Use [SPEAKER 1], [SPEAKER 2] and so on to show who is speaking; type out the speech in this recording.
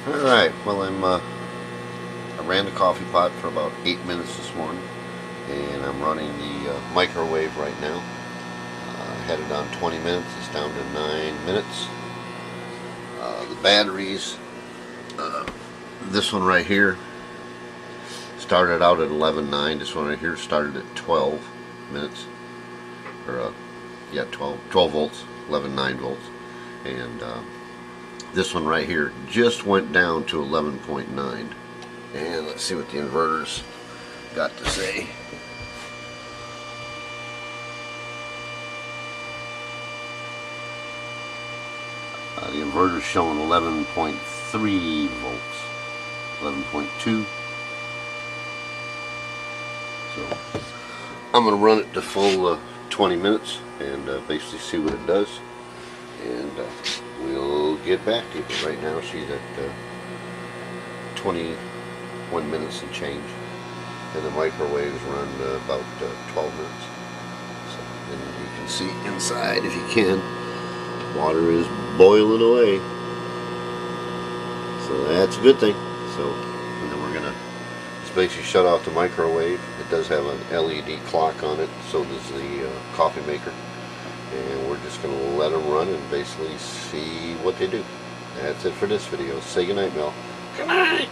[SPEAKER 1] Alright, well I ran the coffee pot for about 8 minutes this morning, and I'm running the microwave right now. I had it on 20 minutes, it's down to 9 minutes. The batteries, this one right here started out at 11.9, this one right here started at 12 minutes, or yeah, 12 volts, 11.9 volts, and this one right here just went down to 11.9. And let's see what the inverter's got to say. The inverter's showing 11.3 volts, 11.2. So I'm going to run it to full 20 minutes and basically see what it does. And we'll get back to you. But right now she's at 21 minutes and change, and the microwave's run about 12 minutes. So then you can see inside, if you can, water is boiling away. So that's a good thing. So, and then we're gonna just basically shut off the microwave. It does have an LED clock on it, so does the coffee maker. And we're just going to let them run and basically see what they do. That's it for this video. Say goodnight, Mel. Good night!